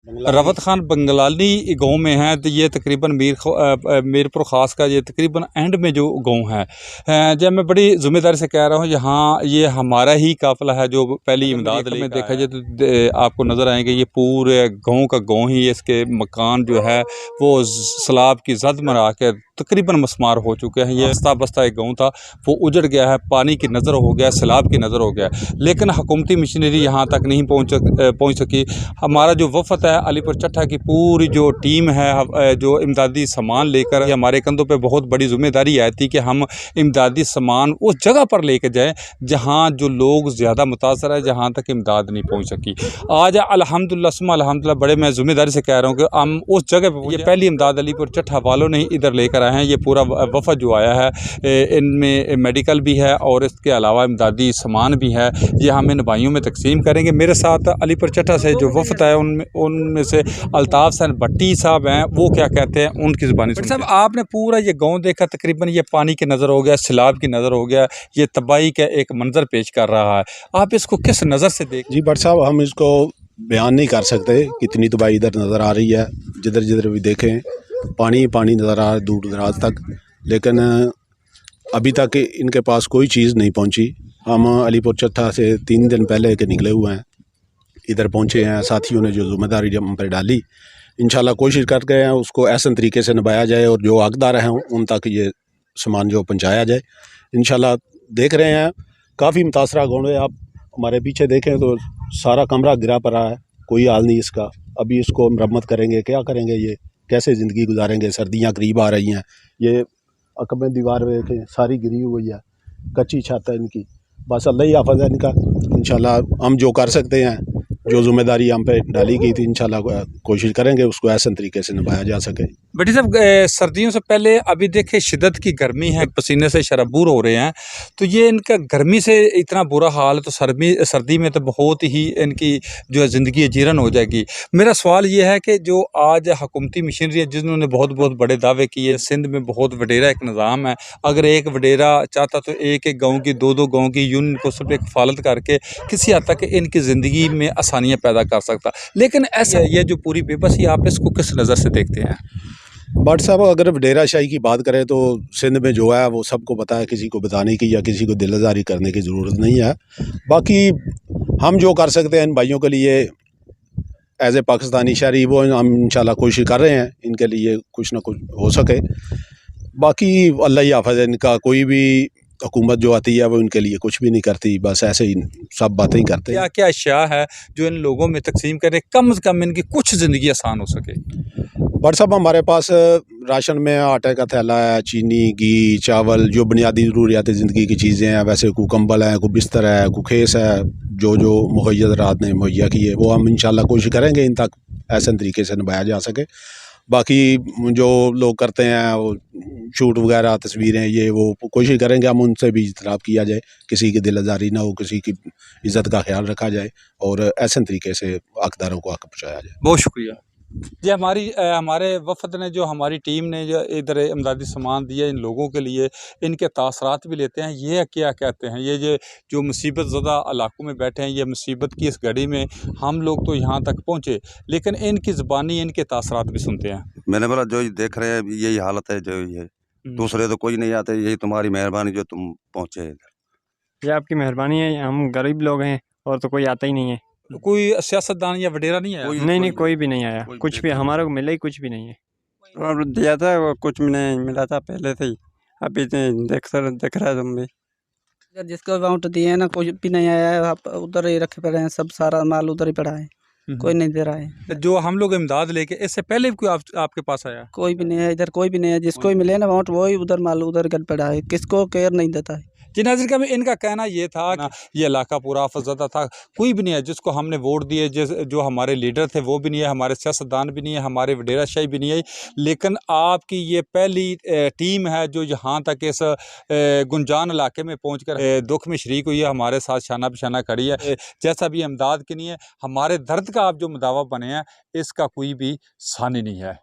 रवत खान बंगलानी गांव में है। तो ये तकरीबन मीरपुर ख़ास का ये तकरीबन एंड में जो गांव है, जब मैं बड़ी ज़िम्मेदारी से कह रहा हूँ, यहाँ ये हमारा ही काफ़िला है जो पहली इमदाद में देखा जाए तो आपको नज़र आएंगे ये पूरे गांव का गांव ही, इसके मकान जो है वो सैलाब की जद में आकर तकरीबन मस्मार हो चुके हैं। ये बस्ता बस्ता एक गाँव था वो उजड़ गया है, पानी की नज़र हो गया, सैलाब की नज़र हो गया, लेकिन हुकूमती मशीनरी यहाँ तक नहीं पहुँच सकी। हमारा जो वफ़द है अलीपुर चट्ठा की पूरी जो टीम है, जो इमदादी सामान लेकर, हमारे कंधों पे बहुत बड़ी ज़िम्मेदारी आई थी कि हम इमदादी सामान उस जगह पर लेकर जाएं जहां जो लोग ज़्यादा मुतासर है, जहां तक इमदाद नहीं पहुंच सकी। आज अल्हम्दुलिल्लाह सुम्मा अल्हम्दुलिल्लाह बड़े मैं ज़िम्मेदारी से कह रहा हूं कि हम उस जगह पर, ये पहली इमदाद अलीपुर चट्ठा वालों ने इधर लेकर आए हैं। ये पूरा वफ़द जो आया है, इनमें मेडिकल भी है और इसके अलावा इमदादी सामान भी है, ये हम इन भाइयों में तकसीम करेंगे। मेरे साथ अलीपुर चट्ठा से जो वफ़द है उनमें से अल्ताफ़ हसन भट्टी साहब हैं, वो क्या कहते हैं उनकी ज़ुबानी सुनते हैं। साहब, आपने पूरा ये गांव देखा, तकरीबन ये पानी की नज़र हो गया, सैलाब की नज़र हो गया, ये तबाही का एक मंजर पेश कर रहा है, आप इसको किस नज़र से देख? जी भट्ट साहब, हम इसको बयान नहीं कर सकते कितनी तबाही इधर नज़र आ रही है। जिधर जिधर भी देखें पानी पानी नज़र आ रहा है दूर दराज तक, लेकिन अभी तक इनके पास कोई चीज़ नहीं पहुंची। हम अलीपुर चट्ठा से 3 दिन पहले के निकले हुए हैं, इधर पहुंचे हैं। साथियों ने जो जिम्मेदारी हम पर डाली, इंशाल्लाह कोशिश कर गए हैं उसको ऐसे तरीके से निभाया जाए और जो हकदार हैं उन तक ये सामान जो पहुंचाया जाए। इंशाल्लाह देख रहे हैं काफ़ी मुतासरा गाँव है। आप हमारे पीछे देखें तो सारा कमरा गिरा पड़ा है, कोई हाल नहीं इसका। अभी इसको मरम्मत करेंगे, क्या करेंगे, ये कैसे ज़िंदगी गुजारेंगे। सर्दियाँ करीब आ रही हैं, ये अकब दीवार देखें सारी गिरी हुई है, कच्ची छत है इनकी। बस अल्लाह ही हाफ़िज़ है इनका। इंशाल्लाह हम जो कर सकते हैं, जो जिम्मेदारी हम पे डाली गई थी, इंशाल्लाह कोशिश करेंगे उसको ऐसे तरीके से निभाया जा सके। भट्टी साहब, सर्दियों से पहले अभी देखे शिद्दत की गर्मी है, पसीने से शराबूर हो रहे हैं, तो ये इनका गर्मी से इतना बुरा हाल है, तो सर्दी में तो बहुत ही इनकी जो है ज़िंदगी जीरन हो जाएगी। मेरा सवाल ये है कि जो आज हुकूमती मशीनरी है जिन्होंने बहुत बहुत बड़े दावे किए, सिंध में बहुत वडेरा एक निज़ाम है, अगर एक वडेरा चाहता तो एक एक गाँव की दो गाँव की यूनियन को सिर्फ एक कफालत करके किसी हद तक इनकी ज़िंदगी में आसानियाँ पैदा कर सकता, लेकिन ऐसा ये जो पूरी बेबसी, आप इसको किस नज़र से देखते हैं? भट्ट साहब, अगर वडेरा शाही की बात करें तो सिंध में जो है वो सबको पता है, किसी को बताने की या किसी को दिलजारी करने की ज़रूरत नहीं है। बाकी हम जो कर सकते हैं इन भाइयों के लिए एज ए पाकिस्तानी शहरी, वो हम इंशाल्लाह कोशिश कर रहे हैं इनके लिए कुछ ना कुछ हो सके। बाकी अल्लाह ही हाफ़िज़ है इनका। कोई भी हुकूमत जो आती है वो इनके लिए कुछ भी नहीं करती, बस ऐसे ही सब बातें ही करते हैं। क्या क्या अशिया है जो इन लोगों में तकसीम करें, कम से कम इनकी कुछ ज़िंदगी आसान हो सके? भट्ट साहब, हमारे पास राशन में आटे का थैला है, चीनी, घी, चावल, जो बुनियादी ज़रूरियात ज़िंदगी की चीज़ें हैं, वैसे कोई कंबल है, कोई बिस्तर है, कोई खेस है, जो जो मुहैया रात ने मुहैया किए वो हम इंशाल्लाह कोशिश करेंगे इन तक ऐसे तरीके से निभाया जा सके। बाकी जो लोग करते हैं वो शूट वगैरह तस्वीरें, ये वो कोशिश करेंगे हम उनसे भी इजतनाब किया जाए, किसी की दिलआज़ारी ना हो, किसी की इज़्ज़त का ख्याल रखा जाए और ऐसे तरीके से हकदारों को हक पहुँचाया जाए। बहुत शुक्रिया जी। हमारे वफ़द ने, जो हमारी टीम ने जो इधर इमदादी सामान दिया इन लोगों के लिए, इनके तासरात भी लेते हैं। ये क्या कहते हैं, ये जो मुसीबत ज़दा इलाकों में बैठे हैं, ये मुसीबत की इस घड़ी में हम लोग तो यहाँ तक पहुँचे, लेकिन इनकी ज़बानी, इनके तासरात भी सुनते हैं। मैंने बोला जो देख रहे हैं यही हालत है, जो ये दूसरे तो कोई नहीं आते, यही तुम्हारी मेहरबानी जो तुम पहुँचे इधर। ये आपकी मेहरबानी है, हम गरीब लोग हैं और तो कोई आता ही नहीं है। तो कोई सियासतदान या वडेरा नहीं आया? नहीं, कोई भी नहीं आया, कुछ भी हमारे को मिला ही कुछ भी नहीं है। और दिया था वो कुछ भी नहीं मिला था पहले से ही, अभी देख रहा है तुम भी। जिसको अमाउंट दिए हैं ना, कोई भी नहीं आया है, आप उधर ही रखे पड़े हैं, सब सारा माल उधर ही पड़ा है, कोई नहीं दे रहा है। जो हम लोग इमदाद लेके, इससे पहले भी कोई आपके पास आया? कोई भी नहीं है इधर, कोई भी नहीं है। जिसको ही मिले ना अमाउंट वही उधर माल उधर गल पड़ा है, किसको केयर नहीं देता है। जी नाज़रीन, का इनका कहना ये था ना, ये इलाका पूरा आफतज़दा था, कोई भी नहीं है जिसको हमने वोट दिए, जो हमारे लीडर थे वो भी नहीं है, हमारे सियासतदान भी नहीं है, हमारे वडेरा शाही भी नहीं है, लेकिन आपकी ये पहली टीम है जो यहाँ तक इस गुंजान इलाके में पहुँच कर दुख में शरीक हुई है, हमारे साथ शाना बशाना खड़ी है। जैसा भी इमदाद के लिए हमारे दर्द का आप जो मुदावा बने हैं, इसका कोई भी सानी नहीं है।